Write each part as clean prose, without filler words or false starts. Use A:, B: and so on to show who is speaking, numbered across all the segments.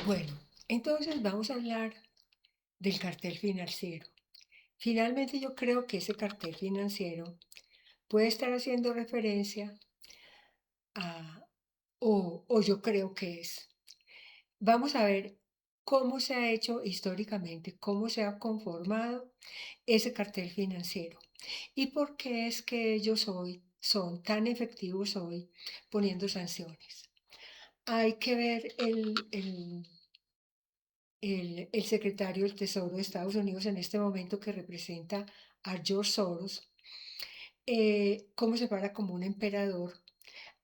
A: Bueno, entonces vamos a hablar del cartel financiero. Finalmente yo creo que ese cartel financiero puede estar haciendo referencia a, o yo creo que es. Vamos a ver cómo se ha hecho históricamente, cómo se ha conformado ese cartel financiero y por qué es que ellos hoy son tan efectivos hoy poniendo sanciones. Hay que ver el secretario del Tesoro de Estados Unidos en este momento que representa a George Soros, cómo se para como un emperador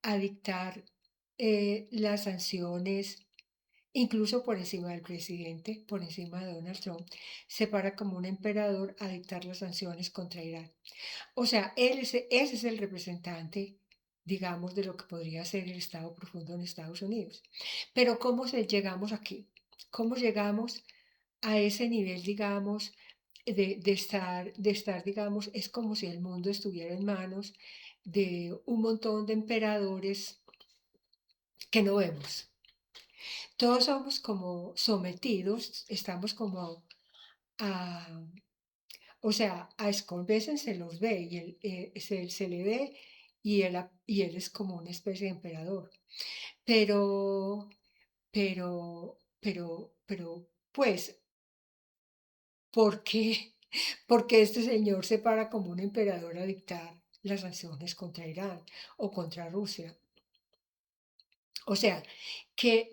A: a dictar las sanciones, incluso por encima del presidente, por encima de Donald Trump, se para como un emperador a dictar las sanciones contra Irán. O sea, ese es el representante, digamos, de lo que podría ser el Estado profundo en Estados Unidos. Pero llegamos aquí? ¿Cómo llegamos a ese nivel, digamos, de estar, digamos, es como si el mundo estuviera en manos de un montón de emperadores que no vemos? Todos somos como sometidos, estamos como a, o sea, a escondidas se los ve y se le ve y él es como una especie de emperador. Pero, pero, pues, ¿por qué? Porque este señor se para como un emperador a dictar las sanciones contra Irán o contra Rusia. O sea,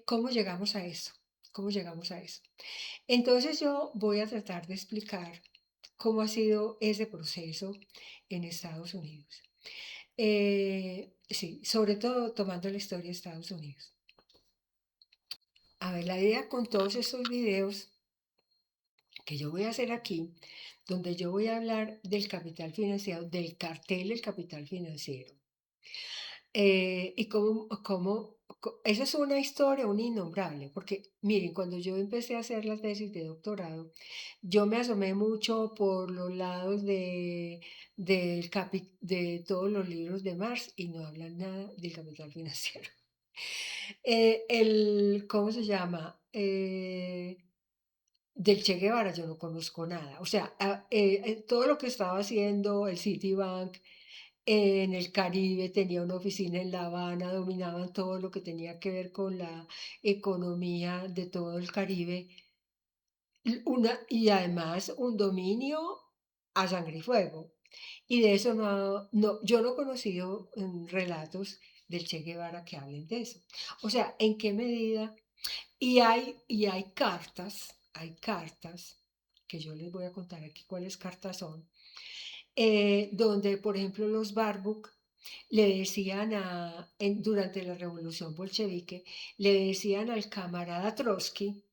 A: ¿cómo llegamos a eso? ¿Cómo llegamos a eso? Entonces yo voy a tratar de explicar cómo ha sido ese proceso en Estados Unidos. Sí, sobre todo tomando la historia de Estados Unidos. A ver, la idea con todos estos videos que yo voy a hacer aquí, donde yo voy a hablar del capital financiero, del cartel del capital financiero. Y eso es una historia, un innombrable, porque miren, cuando yo empecé a hacer la tesis de doctorado, yo me asomé mucho por los lados de todos los libros de Marx y no hablan nada del capital financiero. ¿Cómo se llama? Del Che Guevara yo no conozco nada. O sea, todo lo que estaba haciendo el Citibank en el Caribe, tenía una oficina en La Habana, dominaban todo lo que tenía que ver con la economía de todo el Caribe, y además un dominio a sangre y fuego. Y de eso yo no he conocido relatos del Che Guevara que hablen de eso. O sea, ¿en qué medida? Y hay cartas, que yo les voy a contar aquí cuáles cartas son, donde, por ejemplo, los Barbuk le decían durante la revolución bolchevique, le decían al camarada Trotsky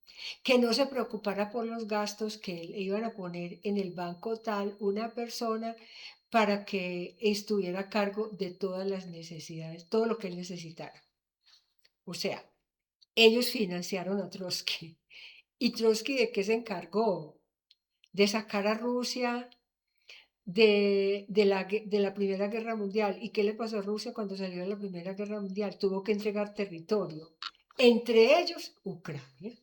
A: que no se preocupara por los gastos que iban a poner en el banco tal una persona para que estuviera a cargo de todas las necesidades, todo lo que él necesitara. O sea, ellos financiaron a Trotsky. ¿Y Trotsky de qué se encargó? De sacar a Rusia de la Primera Guerra Mundial. ¿Y qué le pasó a Rusia cuando salió de la Primera Guerra Mundial? Tuvo que entregar territorio, entre ellos Ucrania,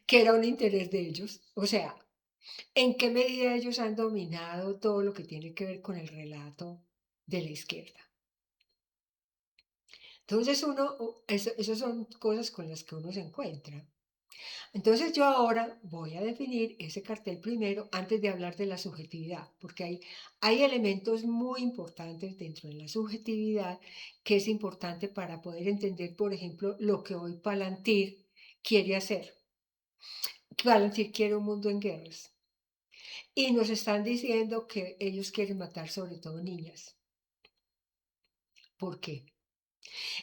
A: que era un interés de ellos. O sea, ¿en qué medida ellos han dominado todo lo que tiene que ver con el relato de la izquierda? Entonces esas son cosas con las que uno se encuentra. Entonces yo ahora voy a definir ese cartel primero antes de hablar de la subjetividad, porque hay elementos muy importantes dentro de la subjetividad que es importante para poder entender, por ejemplo, lo que hoy Palantir quiere hacer. Palantir quiere un mundo en guerras y nos están diciendo que ellos quieren matar sobre todo niñas. ¿Por qué?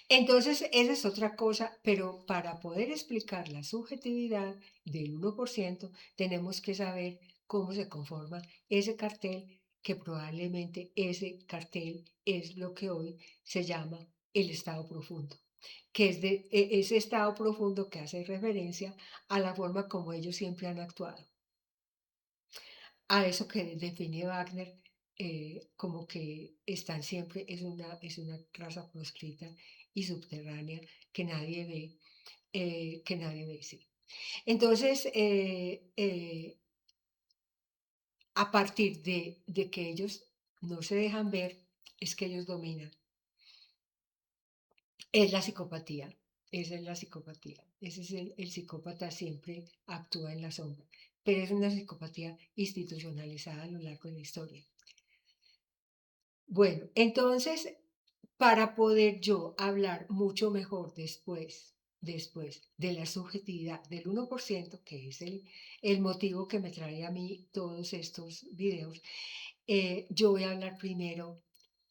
A: Entonces, esa es otra cosa, pero para poder explicar la subjetividad del 1%, tenemos que saber cómo se conforma ese cartel, que probablemente ese cartel es lo que hoy se llama el estado profundo, que es ese estado profundo que hace referencia a la forma como ellos siempre han actuado, a eso que define Wagner, como que están siempre, es una raza proscrita y subterránea que nadie ve. que nadie ve, sí. Entonces, a partir de que ellos no se dejan ver, es que ellos dominan. Es la psicopatía, esa es la psicopatía. Ese es el psicópata siempre actúa en la sombra, pero es una psicopatía institucionalizada a lo largo de la historia. Bueno, entonces, para poder yo hablar mucho mejor después de la subjetividad del 1%, que es el motivo que me trae a mí todos estos videos, yo voy a hablar primero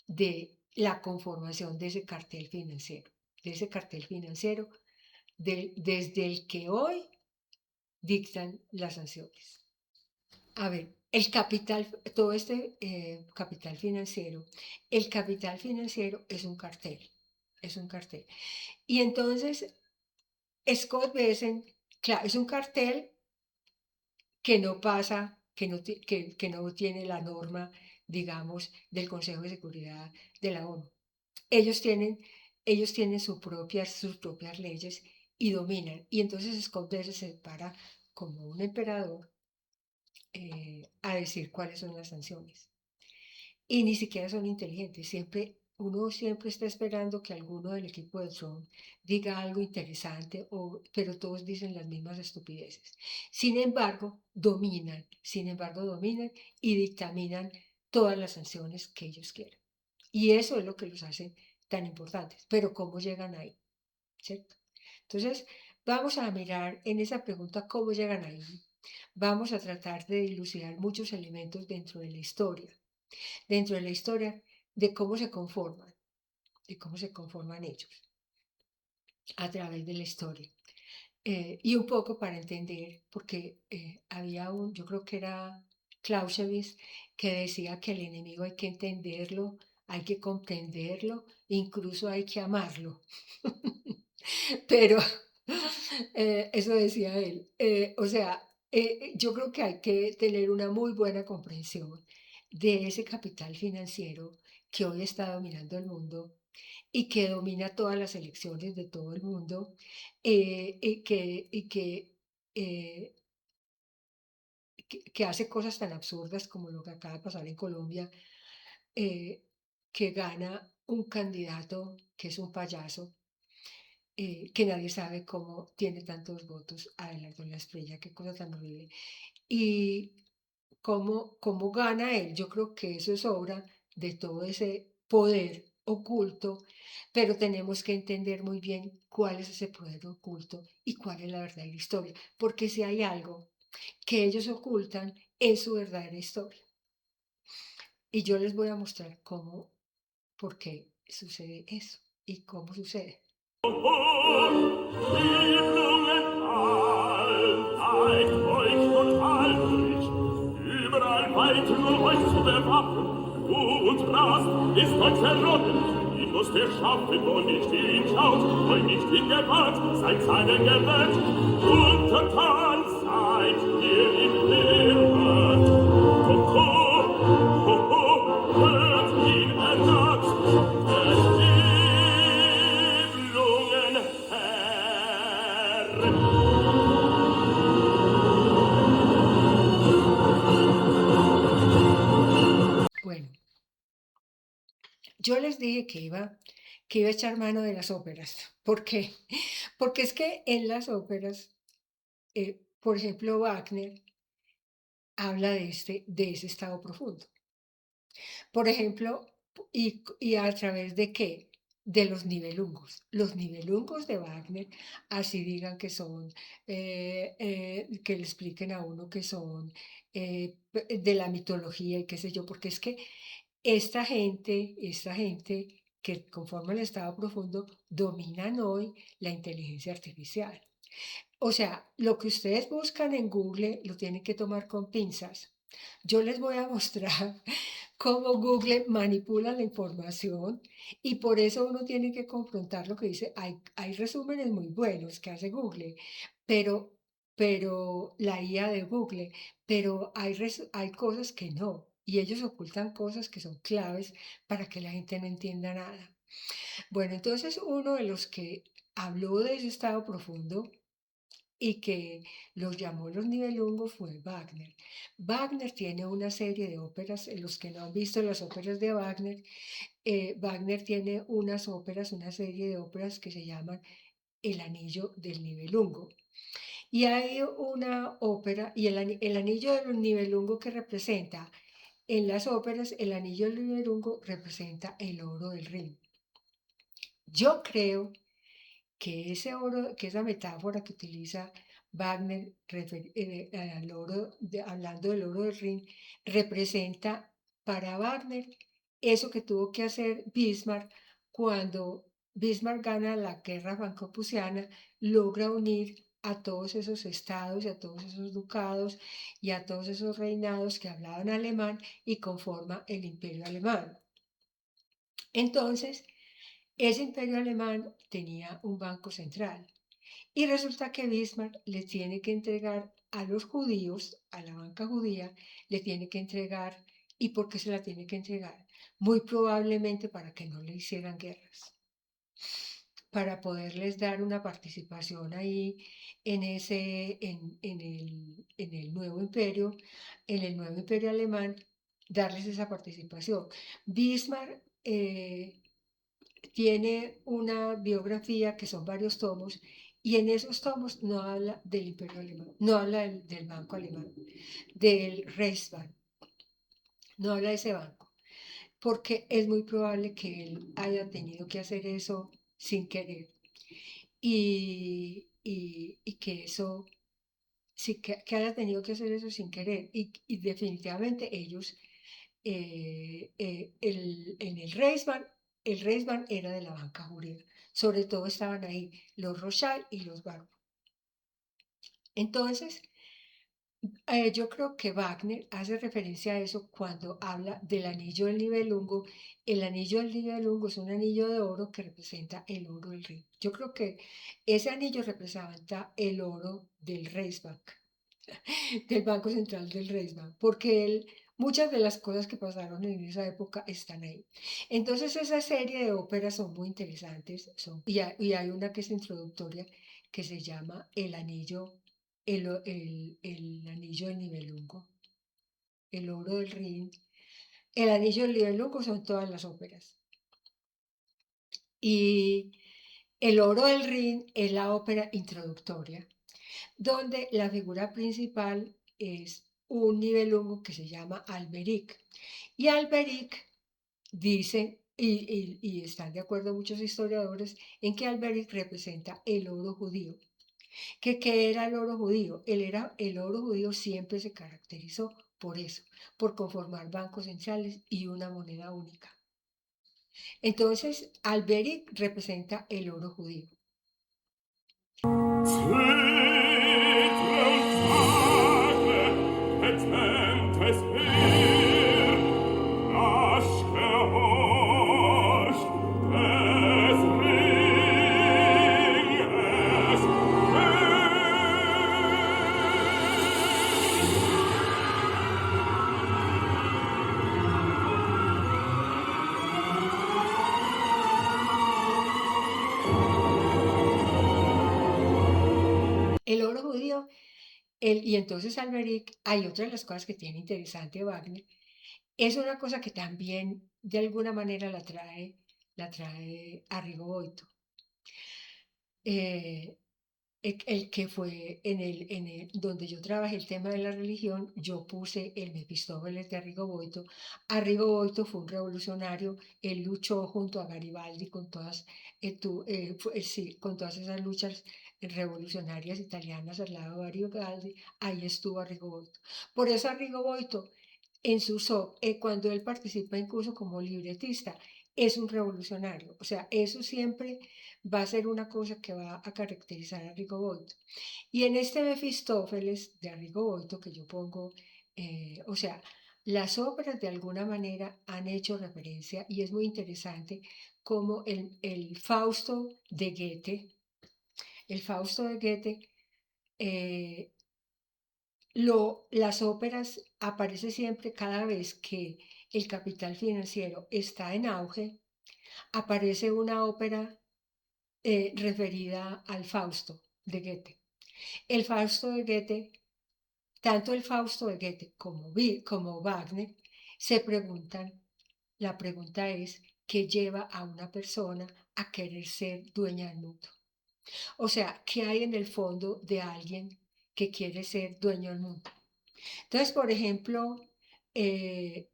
A: de la conformación de ese cartel financiero, desde el que hoy dictan las sanciones. A ver, todo este capital financiero es un cartel. Y entonces Scott Bessent, claro, es un cartel que no pasa, que no tiene la norma, digamos, del Consejo de Seguridad de la ONU. Ellos tienen, ellos tienen sus propias leyes y dominan. Y entonces Scott Bessent se para como un emperador a decir cuáles son las sanciones. Y ni siquiera son inteligentes. Uno siempre está esperando que alguno del equipo de Trump diga algo interesante, pero todos dicen las mismas estupideces. Sin embargo, dominan y dictaminan todas las sanciones que ellos quieren. Y eso es lo que los hace tan importantes. Pero ¿cómo llegan ahí? ¿Cierto? Entonces, vamos a mirar en esa pregunta cómo llegan ahí. Vamos a tratar de dilucidar muchos elementos dentro de la historia de de cómo se conforman ellos a través de la historia. Y un poco para entender, porque yo creo que era Clausewitz, que decía que el enemigo hay que entenderlo, hay que comprenderlo, incluso hay que amarlo. Pero eso decía él. O sea, yo creo que hay que tener una muy buena comprensión de ese capital financiero que hoy está dominando el mundo y que domina todas las elecciones de todo el mundo, eh, que hace cosas tan absurdas como lo que acaba de pasar en Colombia, eh, que gana un candidato que es un payaso, que nadie sabe cómo tiene tantos votos Adelardo La Estrella, qué cosa tan horrible. Y cómo gana él, yo creo que eso es obra de todo ese poder oculto, pero tenemos que entender muy bien cuál es ese poder oculto y cuál es la verdadera historia, porque si hay algo que ellos ocultan, es su verdadera historia. Y yo les voy a mostrar por qué sucede eso y cómo sucede.
B: Überall weiten euch zu bewaffnen, du und Rast ist euch zerrotten, wie muss der schaffen, wo nicht hinschaut, wo nicht hingewahrt, seid seine gewählt, untertan seid ihr im Leben. Ho, ho, ho, hört ihn ernaht, des Eblungen Herr.
A: Bueno, yo les dije que iba a echar mano de las óperas. ¿Por qué? Porque es que en las óperas, por ejemplo, Wagner habla de ese estado profundo. Por ejemplo, y a través de qué? De los nivelungos. Los nivelungos de Wagner, así digan que son, que le expliquen a uno que son de la mitología y qué sé yo, porque es que esta gente que conforma el estado profundo dominan hoy la inteligencia artificial. O sea, lo que ustedes buscan en Google lo tienen que tomar con pinzas. Yo les voy a mostrar cómo Google manipula la información y por eso uno tiene que confrontar lo que dice. Hay resúmenes muy buenos que hace Google, pero, pero la IA de Google, pero hay cosas que no. Y ellos ocultan cosas que son claves para que la gente no entienda nada. Bueno, entonces uno de los que habló de ese estado profundo y que los llamó los Nibelungos fue Wagner. Wagner tiene una serie de óperas, los que no han visto las óperas de Wagner, Wagner tiene unas óperas, una serie de óperas que se llaman El Anillo del Nibelungo. Y hay una ópera, y el anillo del Nibelungo que representa en las óperas, el anillo del Nibelungo representa el oro del Rin. Yo creo que ese oro, que esa metáfora que utiliza Wagner al oro, hablando del oro del Rin, representa para Wagner eso que tuvo que hacer Bismarck cuando Bismarck gana la guerra franco-prusiana, logra unir a todos esos estados y a todos esos ducados y a todos esos reinados que hablaban alemán y conforma el imperio alemán. Entonces, ese imperio alemán tenía un banco central y resulta que Bismarck le tiene que entregar a los judíos, a la banca judía, le tiene que entregar. ¿Y por qué se la tiene que entregar? Muy probablemente para que no le hicieran guerras, para poderles dar una participación ahí en el nuevo imperio, en el nuevo imperio alemán, darles esa participación. Bismarck tiene una biografía que son varios tomos y en esos tomos no habla del imperio alemán, no habla del banco alemán, del Reichsbank, no habla de ese banco, porque es muy probable que él haya tenido que hacer eso sin querer y que eso, sí, que haya tenido que hacer eso sin querer y definitivamente ellos, en el Reichsbank era de la banca judía, sobre todo estaban ahí los Rothschild y los Barbos. Entonces, yo creo que Wagner hace referencia a eso cuando habla del anillo del Nibelungo. El anillo del Nibelungo es un anillo de oro que representa el oro del rey. Yo creo que ese anillo representa el oro del Reichsbank, del Banco Central del Reichsbank, porque muchas de las cosas que pasaron en esa época están ahí. Entonces, esa serie de óperas son muy interesantes, y hay una que es introductoria que se llama El Anillo, el Anillo del Nibelungo, El Oro del Rin. El Anillo del Nibelungo son todas las óperas. Y El Oro del Rin es la ópera introductoria, donde la figura principal es un Nibelungo que se llama Alberic. Y Alberic dice, y están de acuerdo muchos historiadores, en que Alberic representa el oro judío. ¿Qué era el oro judío? El oro judío siempre se caracterizó por eso, por conformar bancos centrales y una moneda única. Entonces, Alberic representa el oro judío. El oro judío, y entonces Alberic, hay otra de las cosas que tiene interesante Wagner, es una cosa que también de alguna manera la trae a Rigoletto. El que fue donde yo trabajé el tema de la religión, yo puse el Mefistófeles de Rigoletto. Rigoletto fue un revolucionario, él luchó junto a Garibaldi con con todas esas luchas revolucionarias italianas al lado de Garibaldi, ahí estuvo Rigoletto. Por eso Rigoletto cuando él participa incluso como libretista, es un revolucionario. O sea, eso siempre va a ser una cosa que va a caracterizar a Rigoletto. Y en este Mefistófeles de Rigoletto que yo pongo, o sea, las óperas de alguna manera han hecho referencia y es muy interesante como el Fausto de Goethe, el Fausto de Goethe, las óperas aparece siempre cada vez que el capital financiero está en auge, aparece una ópera referida al Fausto de Goethe. El Fausto de Goethe, tanto el Fausto de Goethe como Wagner, se preguntan, la pregunta es, ¿qué lleva a una persona a querer ser dueña del mundo? O sea, ¿qué hay en el fondo de alguien que quiere ser dueño del mundo? Entonces, por ejemplo, en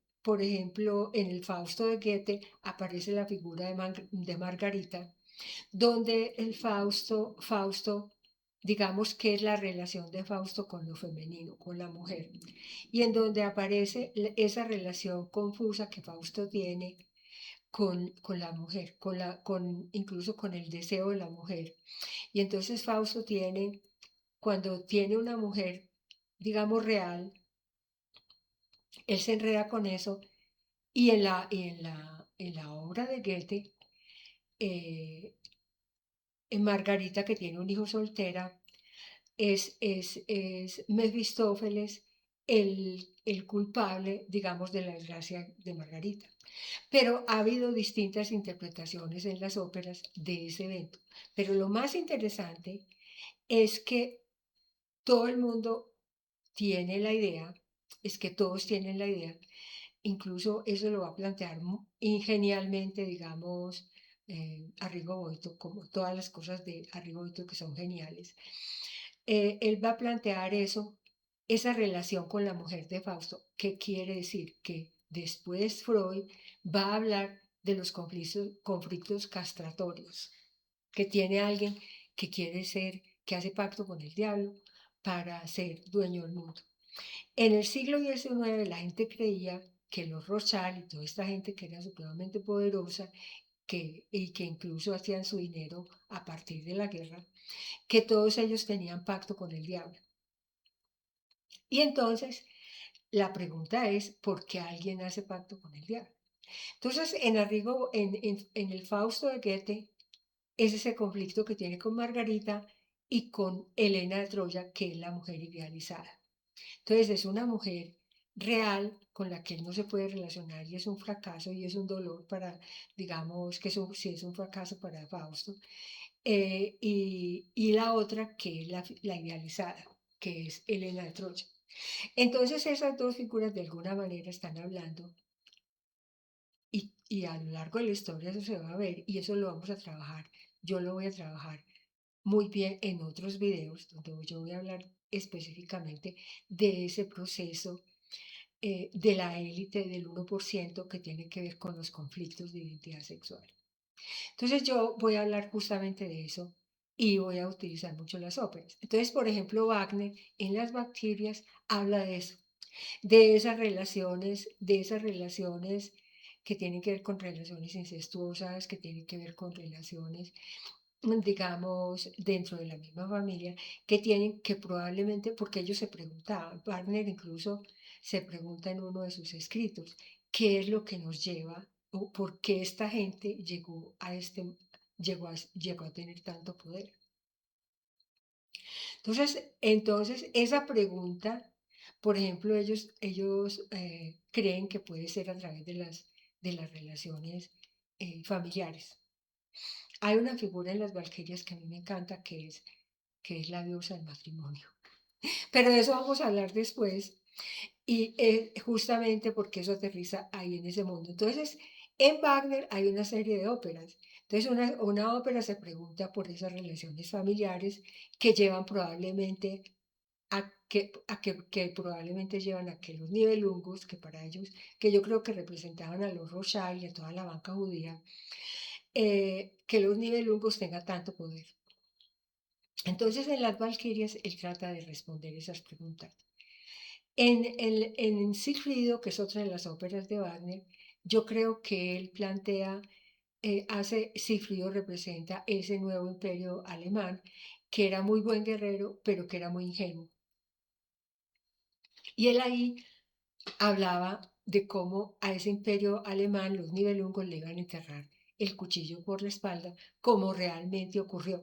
A: el Fausto de Goethe aparece la figura de Margarita, donde el Fausto, digamos que es la relación de Fausto con lo femenino, con la mujer, y en donde aparece esa relación confusa que Fausto tiene con la mujer, incluso con el deseo de la mujer. Y entonces Fausto tiene, cuando tiene una mujer, digamos, real, él se enreda con eso y en la obra de Goethe, eh, en Margarita, que tiene un hijo soltera, es Mefistófeles el culpable, digamos, de la desgracia de Margarita. Pero ha habido distintas interpretaciones en las óperas de ese evento. Pero lo más interesante es que todo el mundo tiene la idea, es que todos tienen la idea. Incluso eso lo va a plantear ingenialmente, digamos, Arrigo Boito, como todas las cosas de Arrigo Boito que son geniales. Él va a plantear eso, esa relación con la mujer de Fausto. ¿Qué quiere decir? Que después Freud va a hablar de los conflictos castratorios que tiene alguien que quiere ser, que hace pacto con el diablo para ser dueño del mundo. En el siglo XIX la gente creía que los Rothschild y toda esta gente que era supremamente poderosa y que incluso hacían su dinero a partir de la guerra, que todos ellos tenían pacto con el diablo. Y entonces la pregunta es, ¿por qué alguien hace pacto con el diablo? Entonces, en el Fausto de Goethe es ese conflicto que tiene con Margarita y con Helena de Troya, que es la mujer idealizada. Entonces es una mujer real con la que él no se puede relacionar y es un fracaso y es un dolor para, digamos, que sí es un fracaso para Fausto. Y la otra que es la idealizada, que es Helena de Troya. Entonces esas dos figuras de alguna manera están hablando y a lo largo de la historia eso se va a ver y eso lo vamos a trabajar. Yo lo voy a trabajar muy bien en otros videos donde yo voy a hablar específicamente de ese proceso de la élite del 1% que tiene que ver con los conflictos de identidad sexual. Entonces yo voy a hablar justamente de eso y voy a utilizar mucho las óperas. Entonces, por ejemplo, Wagner en Las Valquirias habla de eso, de esas relaciones que tienen que ver con relaciones incestuosas, que tienen que ver con relaciones, digamos, dentro de la misma familia, que tienen que probablemente, porque ellos se preguntaban, Wagner incluso se pregunta en uno de sus escritos, ¿qué es lo que nos lleva o por qué esta gente llegó a tener tanto poder? Entonces esa pregunta, por ejemplo, ellos creen que puede ser a través de las relaciones familiares. Hay una figura en las Valquirias que a mí me encanta, que es la diosa del matrimonio. Pero de eso vamos a hablar después, y justamente porque eso aterriza ahí en ese mundo. Entonces, en Wagner hay una serie de óperas. Entonces, una ópera se pregunta por esas relaciones familiares que llevan probablemente que probablemente llevan a que los nivelungos, que para ellos, que yo creo que representaban a los Rothschild y a toda la banca judía, que los nivelungos tengan tanto poder. Entonces, en las Valquirias, él trata de responder esas preguntas. En Sigfrido, que es otra de las óperas de Wagner, yo creo que él Sigfrido representa ese nuevo imperio alemán, que era muy buen guerrero, pero que era muy ingenuo. Y él ahí hablaba de cómo a ese imperio alemán los Nibelungos le iban a enterrar el cuchillo por la espalda, como realmente ocurrió,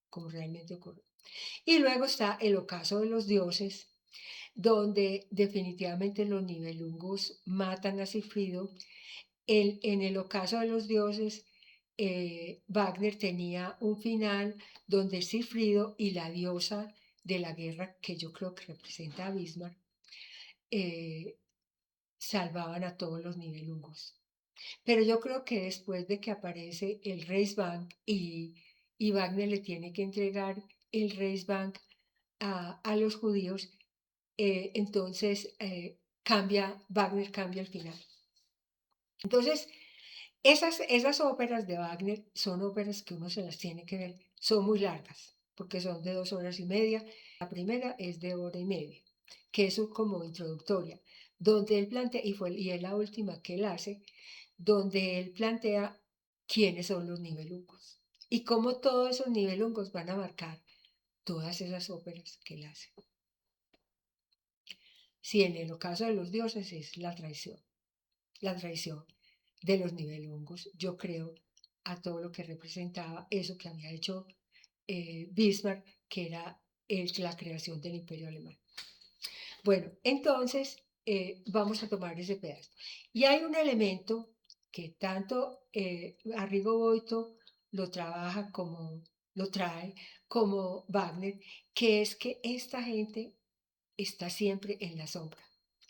A: como realmente ocurrió. Y luego está el ocaso de los dioses, donde definitivamente los Nibelungos matan a Sigfrido. En el ocaso de los dioses, Wagner tenía un final donde Sigfrido y la diosa de la guerra, que yo creo que representa a Bismarck, eh, salvaban a todos los nivelungos. Pero yo creo que después de que aparece el Reichsbank y Wagner le tiene que entregar el Reichsbank a los judíos, entonces Wagner cambia el final. Entonces, esas óperas de Wagner son óperas que uno se las tiene que ver, son muy largas, porque son de 2 horas y media. La primera es de hora y media, que es como introductoria, donde él plantea, y es la última que él hace, donde él plantea quiénes son los nivelungos y cómo todos esos nivelungos van a marcar todas esas óperas que él hace. Si en el ocaso de los dioses es la traición de los nivelungos, yo creo a todo lo que representaba eso que había hecho Bismarck, que era la creación del imperio alemán. Bueno, entonces vamos a tomar ese pedazo. Y hay un elemento que tanto Arrigo Boito lo trabaja como lo trae, como Wagner, que es que esta gente está siempre en la sombra.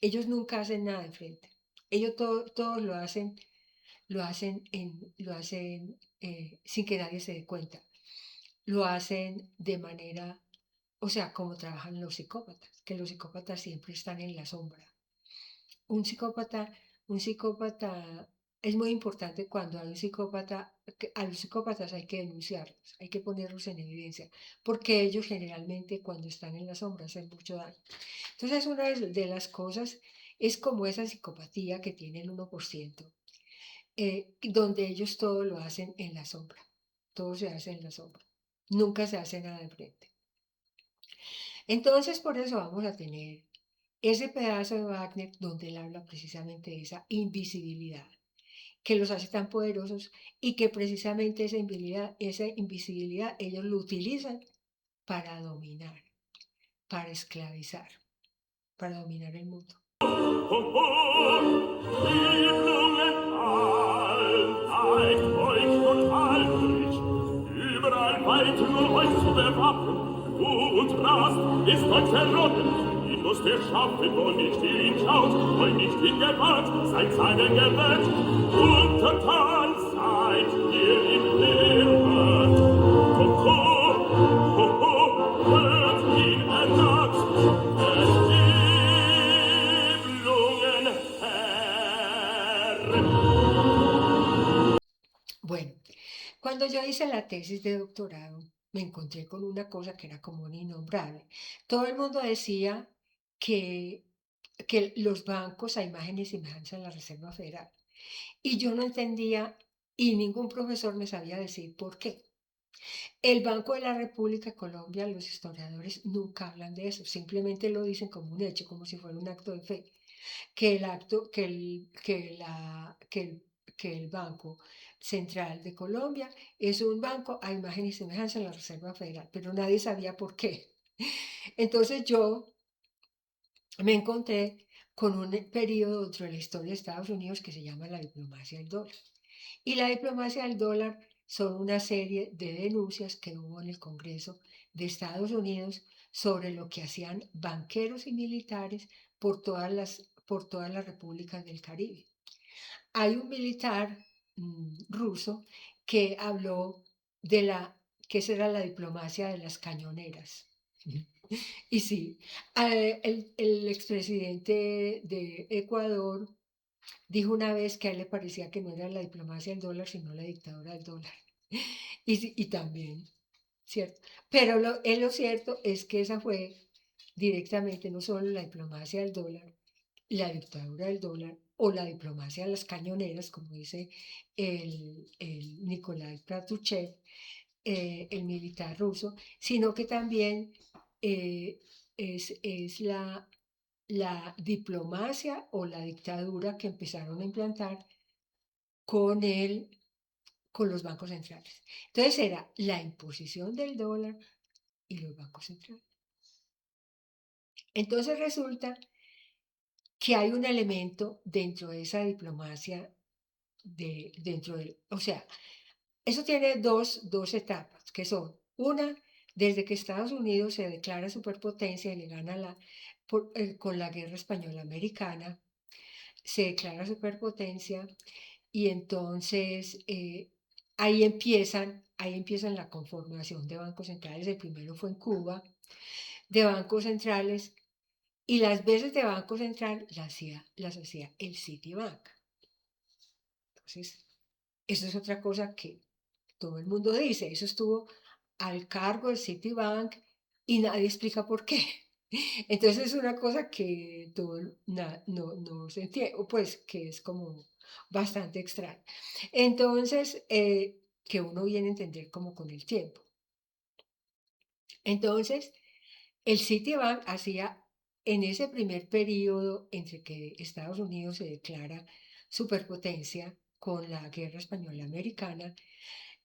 A: Ellos nunca hacen nada de frente. Ellos todo lo hacen sin que nadie se dé cuenta. Lo hacen de manera, o sea, como trabajan los psicópatas, que los psicópatas siempre están en la sombra. Un psicópata, un psicópata es muy importante cuando hay un psicópata, a los psicópatas hay que denunciarlos, hay que ponerlos en evidencia, porque ellos generalmente cuando están en la sombra hacen mucho daño. Entonces, una de las cosas es como esa psicopatía que tiene el 1%, donde ellos todo lo hacen en la sombra, todo se hace en la sombra, nunca se hace nada de frente. Entonces, por eso vamos a tener ese pedazo de Wagner donde él habla precisamente de esa invisibilidad que los hace tan poderosos y que precisamente esa invisibilidad ellos lo utilizan para dominar, para esclavizar, para dominar el mundo.
B: Überall weiten nur euch zu bewaffnen. Und Rast ist euch verrotten. Ihn muss der schaffen, wo nicht ihn schaut, wo nicht ihn gewahrt, seid seine Gewalt. Untertan seid ihr im Lehrwort. Ho, ho, ho, hört ihn ernaht,
A: Bueno, cuando yo hice la tesis de doctorado, me encontré con una cosa que era como un innombrable. Todo el mundo decía que, que los bancos a imagen y semejanza de la Reserva Federal. Y yo no entendía y ningún profesor me sabía decir por qué. El Banco de la República de Colombia, los historiadores nunca hablan de eso, simplemente lo dicen como un hecho, como si fuera un acto de fe, que el acto, que el Banco Central de Colombia es un banco a imagen y semejanza en la Reserva Federal, pero nadie sabía por qué. Entonces yo me encontré con un periodo dentro de la historia de Estados Unidos que se llama la diplomacia del dólar. Y la diplomacia del dólar son una serie de denuncias que hubo en el Congreso de Estados Unidos sobre lo que hacían banqueros y militares por todas las repúblicas del Caribe. Hay un militar ruso que habló de que esa era la diplomacia de las cañoneras. Y sí, el expresidente de Ecuador dijo una vez que a él le parecía que no era la diplomacia del dólar, sino la dictadura del dólar. Y también, ¿cierto? Pero lo cierto es que esa fue directamente no solo la diplomacia del dólar, la dictadura del dólar o la diplomacia de las cañoneras, como dice el Nikolai Patrushev, el militar ruso, sino que también es la diplomacia o la dictadura que empezaron a implantar con con los bancos centrales. Entonces era la imposición del dólar y los bancos centrales. Entonces resulta que hay un elemento dentro de esa diplomacia, o sea, Eso tiene dos etapas, que son, una, desde que Estados Unidos se declara superpotencia y le gana con la Guerra Española Americana, se declara superpotencia y entonces ahí empiezan la conformación de bancos centrales. El primero fue en Cuba, de bancos centrales, y las veces de Banco Central las hacía el Citibank. Entonces, eso es otra cosa que todo el mundo dice. Eso estuvo al cargo del Citibank y nadie explica por qué. Entonces es una cosa que no se entiende, o pues que es como bastante extraña. Entonces, que uno viene a entender como con el tiempo. Entonces, el Citibank hacía en ese primer periodo entre que Estados Unidos se declara superpotencia con la Guerra Española Americana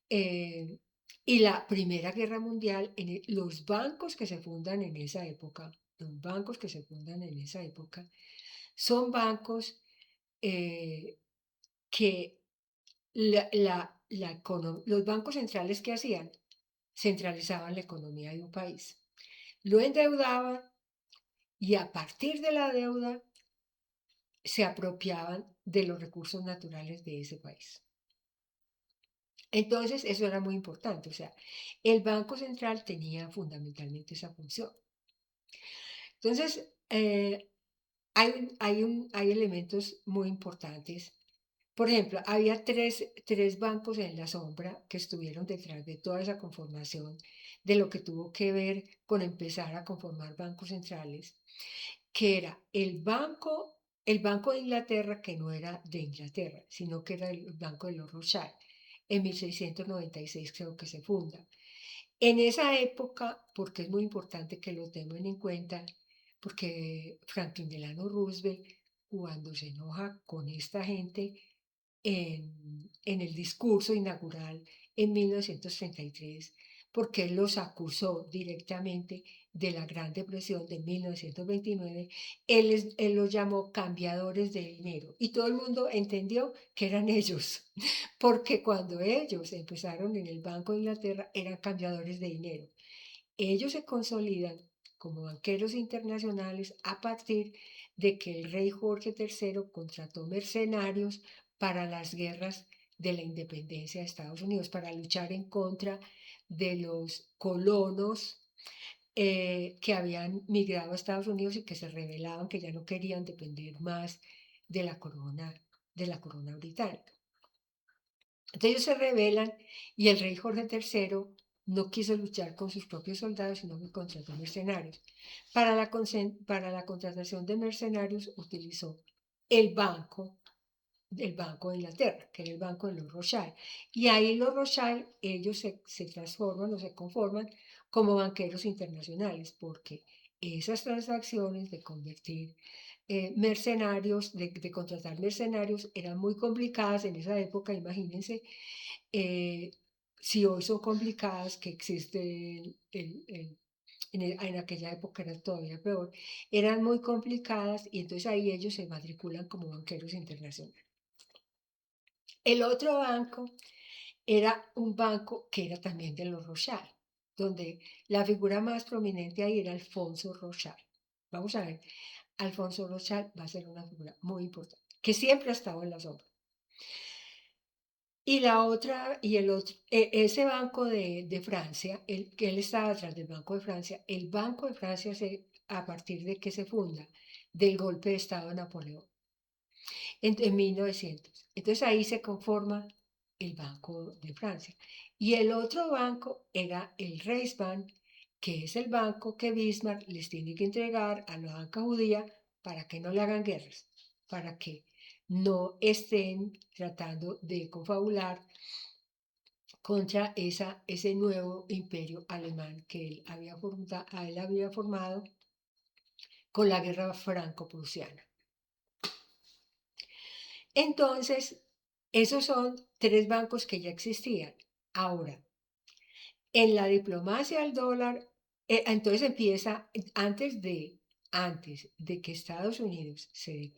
A: eh, y la Primera Guerra Mundial, los bancos que se fundan en esa época, los bancos que se fundan en esa época, son bancos eh, que los bancos centrales que hacían centralizaban la economía de un país, lo endeudaban y a partir de la deuda se apropiaban de los recursos naturales de ese país. Entonces, eso era muy importante. O sea, el Banco Central tenía fundamentalmente esa función. Entonces, hay elementos muy importantes. Por ejemplo, había tres bancos en la sombra que estuvieron detrás de toda esa conformación, de lo que tuvo que ver con empezar a conformar bancos centrales, que era el Banco de Inglaterra, que no era de Inglaterra, sino que era el Banco de los Rothschild. En 1696 creo que se funda. En esa época, porque es muy importante que lo tengan en cuenta, porque Franklin Delano Roosevelt, cuando se enoja con esta gente en el discurso inaugural en 1933, porque él los acusó directamente de la Gran Depresión de 1929, él los llamó cambiadores de dinero y todo el mundo entendió que eran ellos, porque cuando ellos empezaron en el Banco de Inglaterra eran cambiadores de dinero. Ellos se consolidan como banqueros internacionales a partir de que el rey Jorge III contrató mercenarios para las guerras de la independencia de Estados Unidos, para luchar en contra de los colonos que habían migrado a Estados Unidos y que se rebelaban, que ya no querían depender más de la corona británica. Entonces ellos se rebelan y el rey Jorge III no quiso luchar con sus propios soldados, sino que contrató mercenarios. Para la contratación de mercenarios utilizó el banco Banco de Inglaterra, que era el Banco de los Rothschild. Y ahí los Rothschild, ellos se transforman o se conforman como banqueros internacionales, porque esas transacciones de convertir mercenarios, de contratar mercenarios, eran muy complicadas en esa época, imagínense. eh, si hoy son complicadas, que existe en aquella época era todavía peor, eran muy complicadas y entonces ahí ellos se matriculan como banqueros internacionales. El otro banco era un banco que era también de los Rothschild, donde la figura más prominente ahí era Alfonso Rothschild. Vamos a ver, Alfonso Rothschild va a ser una figura muy importante, que siempre ha estado en la sombra. Y la otra, y el otro, ese banco de Francia, que él estaba atrás del Banco de Francia, el Banco de Francia a partir de que se funda, del golpe de Estado de Napoleón en 1900. Entonces ahí se conforma el Banco de Francia. Y el otro banco era el Reichsbank, que es el banco que Bismarck les tiene que entregar a la banca judía para que no le hagan guerras, para que no estén tratando de confabular contra ese nuevo imperio alemán que él había formado con la guerra franco-prusiana. Entonces, esos son tres bancos que ya existían. Ahora, en la diplomacia del dólar, entonces empieza antes de que Estados Unidos se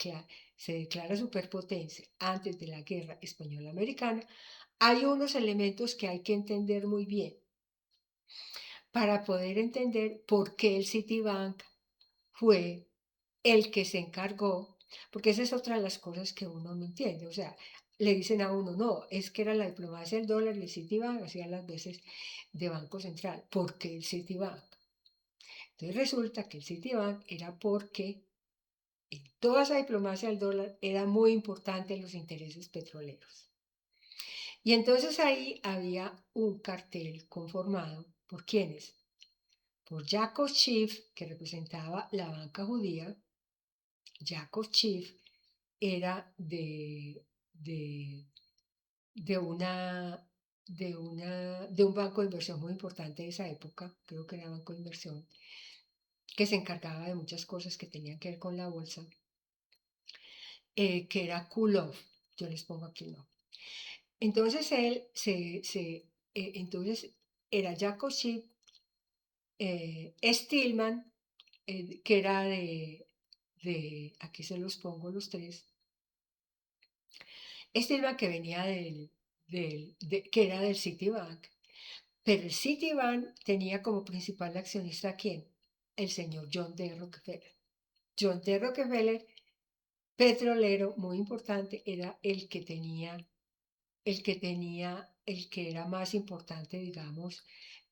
A: declara superpotencia, antes de la guerra española-americana, hay unos elementos que hay que entender muy bien para poder entender por qué el Citibank fue el que se encargó, porque esa es otra de las cosas que uno no entiende. O sea, le dicen a uno, no, es que era la diplomacia del dólar y el Citibank hacía las veces de Banco Central. ¿Por qué el Citibank? Entonces resulta que el Citibank era porque en toda esa diplomacia del dólar era muy importante los intereses petroleros. Y entonces ahí había un cartel conformado por quienes, por Jacob Schiff, que representaba la banca judía. Jacob Schiff era de, de una, de un banco de inversión muy importante de esa época, creo que era banco de inversión, que se encargaba de muchas cosas que tenían que ver con la bolsa, que era Kulov, yo les pongo aquí no. Entonces entonces era Jacob Schiff, Stillman, que era aquí se los pongo los tres. Stillman que venía que era del Citibank, pero el Citibank tenía como principal accionista ¿a quién? El señor John D. Rockefeller. John D. Rockefeller, petrolero muy importante, era el que era más importante, digamos.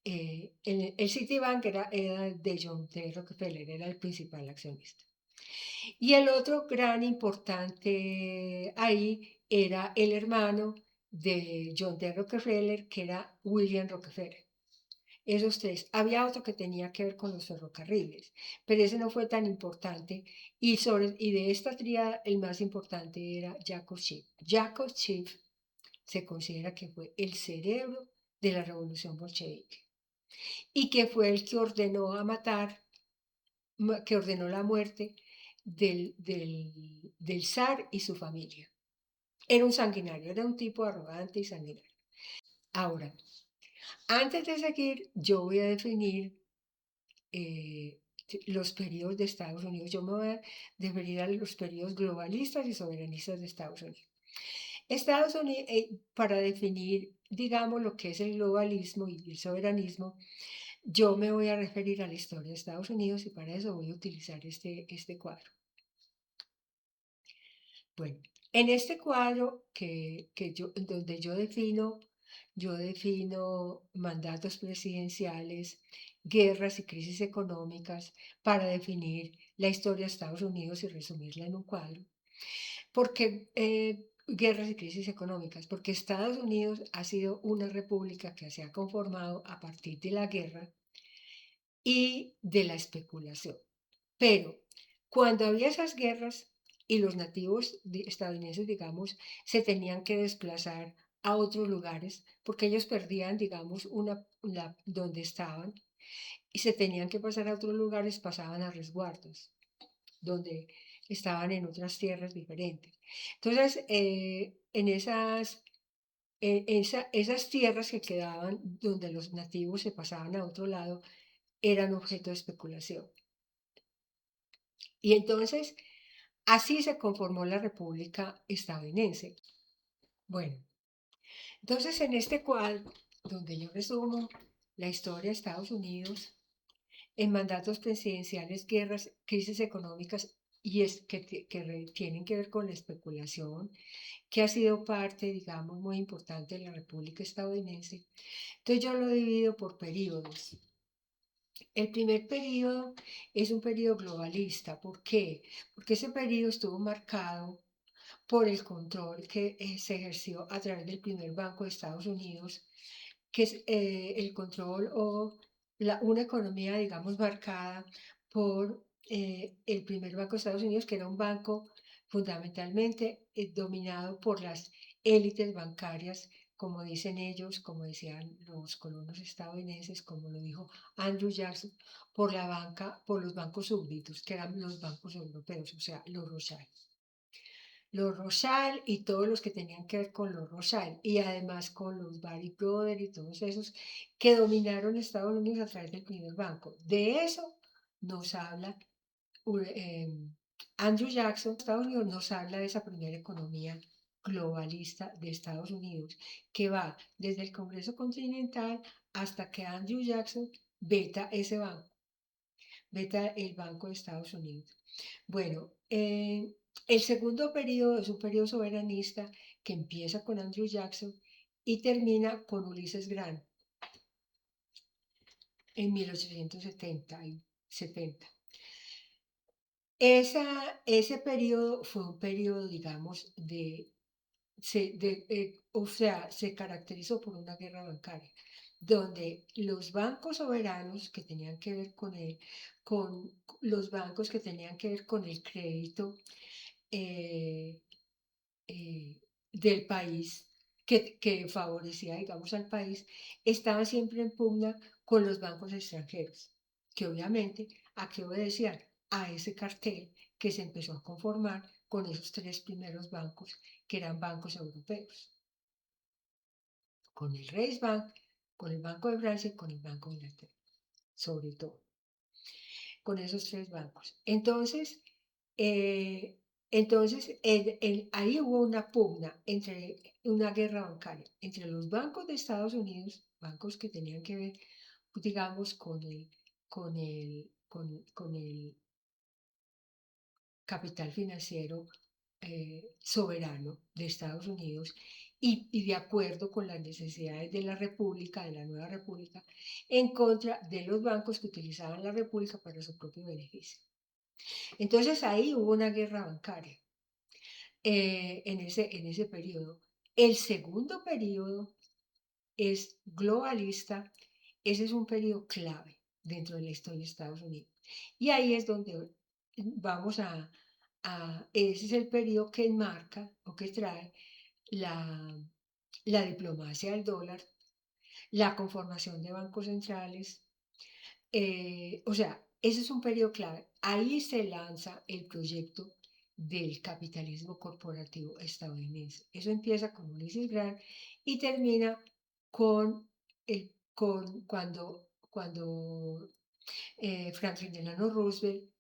A: El Citibank era de John D. Rockefeller, era el principal accionista. Y el otro gran importante ahí era el hermano de John D. Rockefeller, que era William Rockefeller. Esos tres. Había otro que tenía que ver con los ferrocarriles, pero ese no fue tan importante. Y de esta tríada, el más importante era Jacob Schiff. Jacob Schiff se considera que fue el cerebro de la revolución bolchevique y que fue el que ordenó a matar, que ordenó la muerte del zar y su familia. Era un sanguinario, era un tipo arrogante y sanguinario. Ahora, antes de seguir, yo voy a definir los periodos de Estados Unidos. Yo me voy a referir a los periodos globalistas y soberanistas de Estados Unidos. Estados Unidos, para definir, digamos, lo que es el globalismo y el soberanismo, yo me voy a referir a la historia de Estados Unidos y para eso voy a utilizar este cuadro. Bueno, en este cuadro donde yo defino mandatos presidenciales, guerras y crisis económicas para definir la historia de Estados Unidos y resumirla en un cuadro. Porque guerras y crisis económicas, porque Estados Unidos ha sido una república que se ha conformado a partir de la guerra y de la especulación. Pero cuando había esas guerras y los nativos estadounidenses, digamos, se tenían que desplazar a otros lugares porque ellos perdían, digamos, donde estaban y se tenían que pasar a otros lugares, pasaban a resguardos, donde estaban en otras tierras diferentes. Entonces, esas tierras que quedaban donde los nativos se pasaban a otro lado eran objeto de especulación. Y entonces, así se conformó la República estadounidense. Bueno, entonces en este cuadro, donde yo resumo la historia de Estados Unidos, en mandatos presidenciales, guerras, crisis económicas, y es que tienen que ver con la especulación, que ha sido parte, digamos, muy importante de la República estadounidense. Entonces yo lo divido por periodos. El primer periodo es un periodo globalista. ¿Por qué? Porque ese periodo estuvo marcado por el control que se ejerció a través del primer banco de Estados Unidos, que es el control o una economía, digamos, marcada por el primer banco de Estados Unidos, que era un banco fundamentalmente dominado por las élites bancarias, como dicen ellos, como decían los colonos estadounidenses, como lo dijo Andrew Jackson, por los bancos súbditos, que eran los bancos europeos, o sea, los Rothschild y todos los que tenían que ver con los Rothschild y además con los Baring Brothers y todos esos que dominaron Estados Unidos a través del primer banco. De eso nos habla Andrew Jackson. Estados Unidos nos habla de esa primera economía globalista de Estados Unidos, que va desde el Congreso Continental hasta que Andrew Jackson veta ese banco, veta el Banco de Estados Unidos. Bueno, el segundo periodo es un periodo soberanista que empieza con Andrew Jackson y termina con Ulises Grant en 1870 y 70. Ese periodo fue un periodo, digamos, se caracterizó por una guerra bancaria, donde los bancos soberanos que tenían que ver con los bancos que tenían que ver con el crédito eh, del país, que favorecía, digamos, al país, estaban siempre en pugna con los bancos extranjeros, que obviamente a qué obedecían, a ese cartel que se empezó a conformar con esos tres primeros bancos, que eran bancos europeos, con el Reichsbank, con el Banco de Francia y con el Banco de Inglaterra, sobre todo, con esos tres bancos. Entonces, ahí hubo una pugna, una guerra bancaria entre los bancos de Estados Unidos, bancos que tenían que ver, digamos, con el capital financiero soberano de Estados Unidos y de acuerdo con las necesidades de la República, de la nueva República, en contra de los bancos que utilizaban la República para su propio beneficio. Entonces ahí hubo una guerra bancaria en ese periodo. El segundo periodo es globalista. Ese es un periodo clave dentro de la historia de Estados Unidos. Y ahí es donde vamos ese es el periodo que enmarca o que trae la diplomacia del dólar, la conformación de bancos centrales. O sea, ese es un periodo clave. Ahí se lanza el proyecto del capitalismo corporativo estadounidense. Eso empieza con Ulysses Grant y termina cuando Franklin Delano Roosevelt,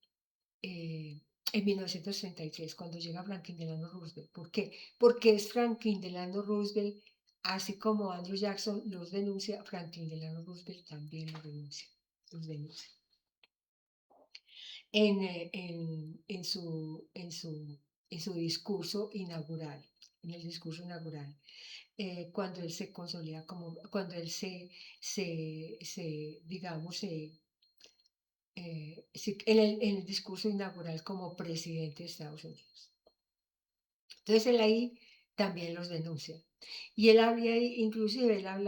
A: en 1933, cuando llega Franklin Delano Roosevelt. ¿Por qué? Porque es Franklin Delano Roosevelt, así como Andrew Jackson los denuncia, Franklin Delano Roosevelt también los denuncia. En su discurso inaugural, cuando él se consolida cuando él en el discurso inaugural como presidente de Estados Unidos. Entonces él ahí también los denuncia. Y él habla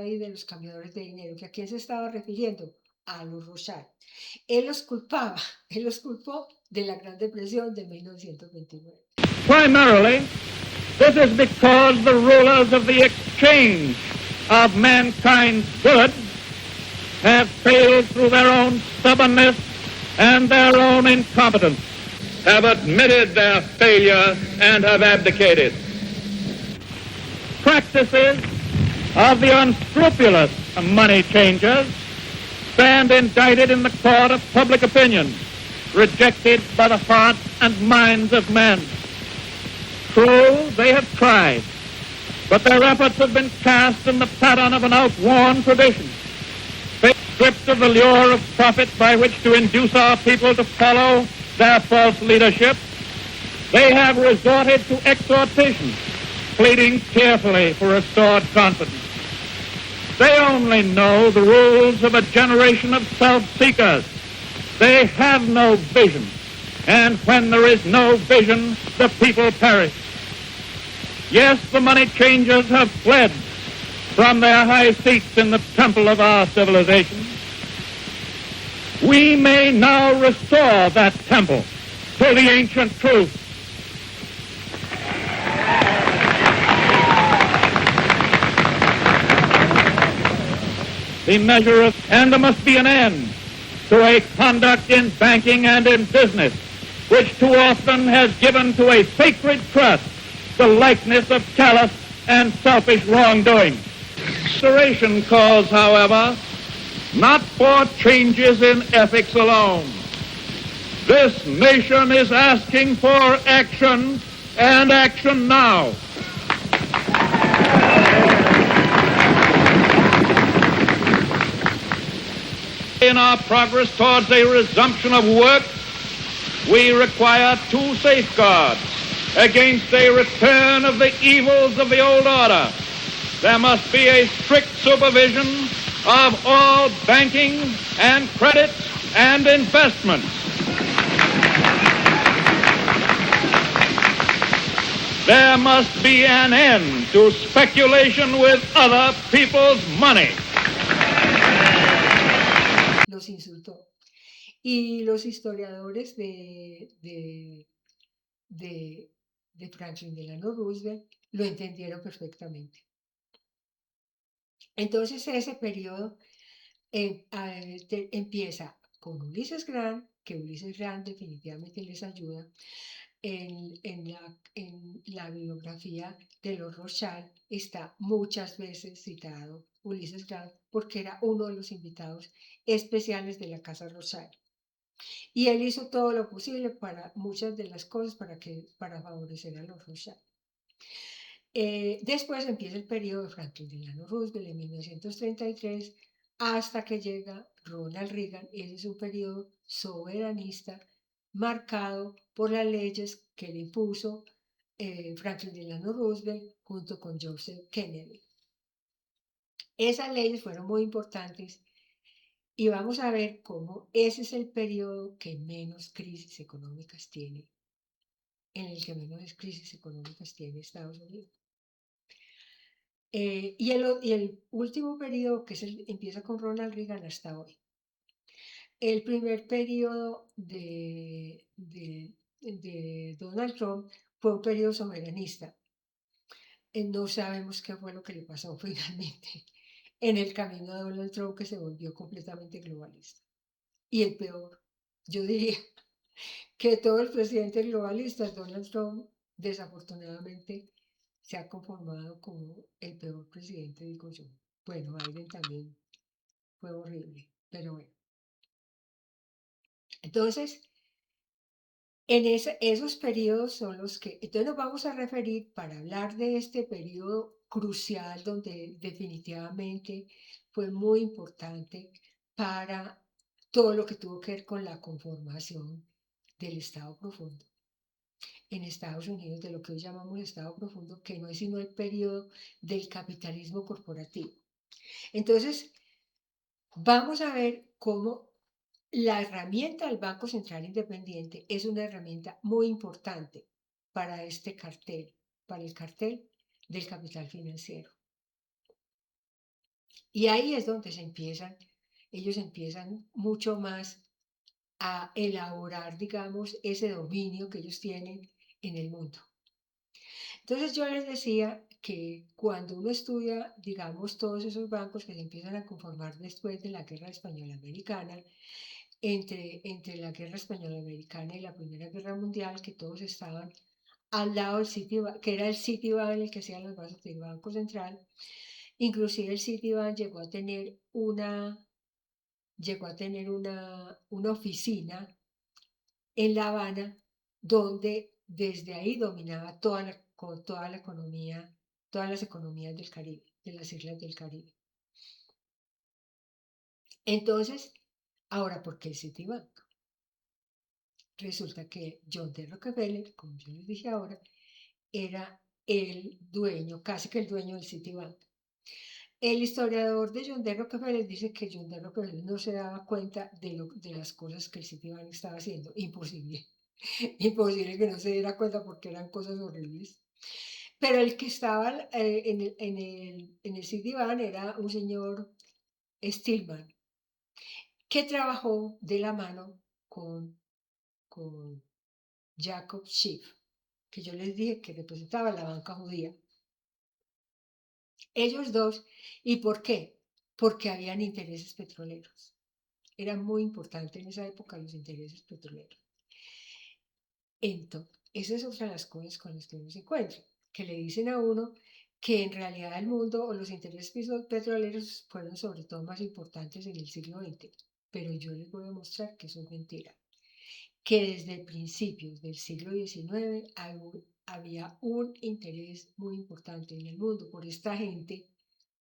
A: ahí de los cambiadores de dinero, que a quién se estaba refiriendo, a los Rothschild. Él los culpó de la Gran Depresión de 1929.
C: Primarily, this is because the rulers of the exchange of mankind's goods have failed through their own stubbornness and their own incompetence, have admitted their failure and have abdicated. Practices of the unscrupulous money changers stand indicted in the court of public opinion, rejected by the hearts and minds of men. True, they have tried, but their efforts have been cast in the pattern of an outworn tradition. They stripped of the lure of profit by which to induce our people to follow their false leadership. They have resorted to exhortation, pleading tearfully for restored confidence. They only know the rules of a generation of self-seekers. They have no vision, and when there is no vision, the people perish. Yes, the money changers have fled from their high seats in the temple of our civilization. We may now restore that temple to the ancient truth. The measure of, and there must be an end to a conduct in banking and in business which too often has given to a sacred trust the likeness of callous and selfish wrongdoing. Restoration calls, however, not for changes in ethics alone. This nation is asking for action, and action now. In our progress towards a resumption of work, we require two safeguards against a return of the evils of the old order. There must be a strict supervision of all banking and credit and investments. There must be an end to speculation with other people's money.
A: Los insultó. Y los historiadores de Franklin Delano Roosevelt lo entendieron perfectamente. Entonces ese periodo empieza con Ulysses Grant, que Ulysses Grant definitivamente les ayuda. En la biografía de los Rothschild está muchas veces citado Ulysses Grant porque era uno de los invitados especiales de la Casa Rothschild. Y él hizo todo lo posible para muchas de las cosas para favorecer a los Rothschild. Después empieza el periodo de Franklin Delano Roosevelt en 1933 hasta que llega Ronald Reagan. Ese es un periodo soberanista marcado por las leyes que le impuso Franklin Delano Roosevelt junto con Joseph Kennedy. Esas leyes fueron muy importantes y vamos a ver cómo ese es el periodo que menos crisis económicas tiene, en el que menos crisis económicas tiene Estados Unidos. Y el último periodo, que empieza con Ronald Reagan hasta hoy. El primer periodo de Donald Trump fue un periodo soberanista. No sabemos qué fue lo que le pasó finalmente en el camino de Donald Trump, que se volvió completamente globalista. Y el peor, yo diría que todo el presidente globalista, Donald Trump, desafortunadamente se ha conformado como el peor presidente, digo yo. Bueno, Biden también fue horrible, pero bueno. Entonces, esos periodos son los que, entonces nos vamos a referir para hablar de este periodo crucial donde definitivamente fue muy importante para todo lo que tuvo que ver con la conformación del Estado profundo en Estados Unidos, de lo que hoy llamamos Estado profundo, que no es sino el periodo del capitalismo corporativo. Entonces, vamos a ver cómo la herramienta del Banco Central Independiente es una herramienta muy importante para este cartel, para el cartel del capital financiero. Y ahí es donde ellos empiezan mucho más a elaborar, digamos, ese dominio que ellos tienen en el mundo. Entonces yo les decía que cuando uno estudia, digamos, todos esos bancos que se empiezan a conformar después de la Guerra Española-Americana, entre la Guerra Española-Americana y la Primera Guerra Mundial, que todos estaban al lado del Citibank, que era el Citibank el que hacía los vasos del Banco Central. Inclusive el Citibank llegó a tener una oficina en La Habana, donde desde ahí dominaba toda la economía, todas las economías del Caribe, de las islas del Caribe. Entonces, ahora, ¿por qué el Citibank? Resulta que John D. Rockefeller, como yo les dije ahora, era el dueño, casi que el dueño del Citibank. El historiador de John D. Rockefeller dice que John D. Rockefeller no se daba cuenta de las cosas que el Citibank estaba haciendo. Imposible. Imposible que no se diera cuenta porque eran cosas horribles. Pero el que estaba en el Citibank era un señor Stillman, que trabajó de la mano con Jacob Schiff, que yo les dije que representaba la banca judía. Ellos dos. ¿Y por qué? Porque habían intereses petroleros. Era muy importante en esa época los intereses petroleros. Entonces, esa es otra de las cosas con las que uno se encuentra, que le dicen a uno que en realidad el mundo o los intereses petroleros fueron sobre todo más importantes en el siglo XX. Pero yo les voy a mostrar que eso es mentira. Que desde principios del siglo XIX había un interés muy importante en el mundo por esta gente,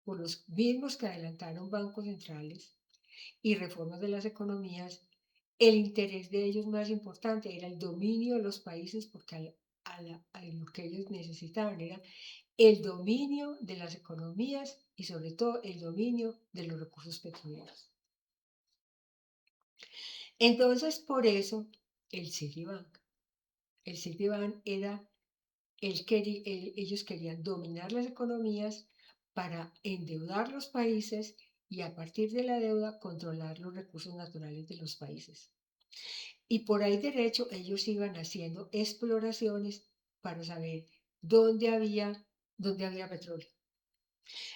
A: por los mismos que adelantaron bancos centrales y reformas de las economías. El interés de ellos más importante era el dominio de los países, porque lo que ellos necesitaban era el dominio de las economías y sobre todo el dominio de los recursos petroleros. Entonces, por eso, el Citibank. El Citibank era, ellos querían dominar las economías para endeudar los países y a partir de la deuda controlar los recursos naturales de los países. Y por ahí derecho ellos iban haciendo exploraciones para saber dónde había petróleo.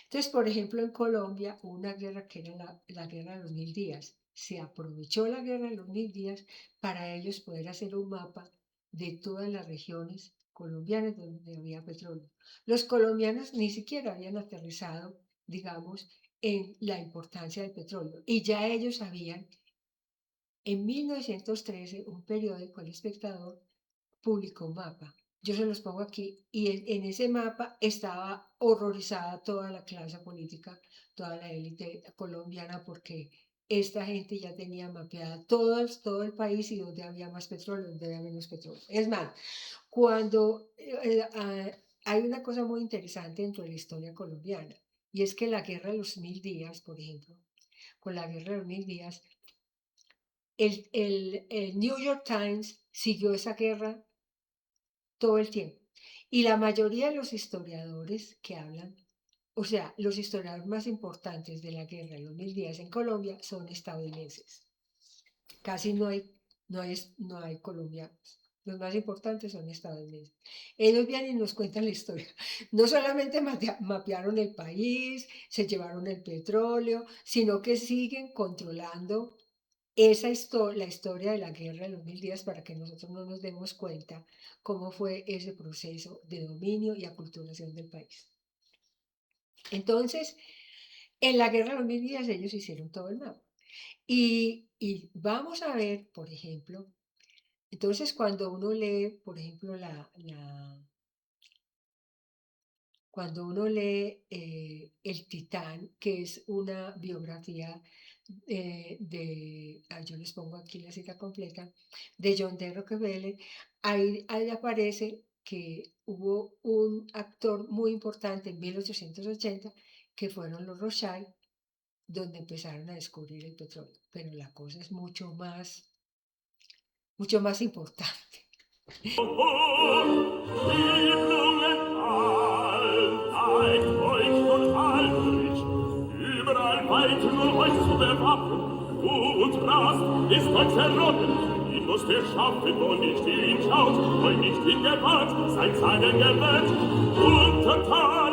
A: Entonces, por ejemplo, en Colombia hubo una guerra que era la guerra de los 1000 días. Se aprovechó la guerra de los 1000 días para ellos poder hacer un mapa de todas las regiones colombianas donde había petróleo. Los colombianos ni siquiera habían aterrizado, digamos, en la importancia del petróleo. Y ya ellos sabían, en 1913, un periódico, El Espectador, publicó un mapa. Yo se los pongo aquí y en ese mapa estaba horrorizada toda la clase política, toda la élite colombiana, porque esta gente ya tenía mapeada todo el país y donde había más petróleo, donde había menos petróleo. Es más, cuando hay una cosa muy interesante dentro de la historia colombiana, y es que la guerra de los 1000 días, por ejemplo, con la guerra de los 1000 días, el New York Times siguió esa guerra todo el tiempo. Y la mayoría de los historiadores que hablan, o sea, los historiadores más importantes de la guerra de los 1000 días en Colombia son estadounidenses. Casi no hay colombianos. Los más importantes son estadounidenses. Ellos vienen y nos cuentan la historia. No solamente mapearon el país, se llevaron el petróleo, sino que siguen controlando la historia de la guerra de los 1000 días para que nosotros no nos demos cuenta cómo fue ese proceso de dominio y aculturación del país. Entonces, en la guerra de los 1000 días ellos hicieron todo el mapa. Y vamos a ver, por ejemplo, entonces cuando uno lee, por ejemplo, cuando uno lee El Titán, que es una biografía yo les pongo aquí la cita completa, de John D. Rockefeller, ahí aparece que hubo un actor muy importante en 1880, que fueron los Rothschild, donde empezaron a descubrir el petróleo. Pero la cosa es mucho más importante.
B: Überall weit nur euch zu bewaffnen, du und Rast ist euch zerrotten. Ihn muss der schaffen, wo nicht hinschaut, wo nicht hingewahrt, sein Sagen gewählt, untertan.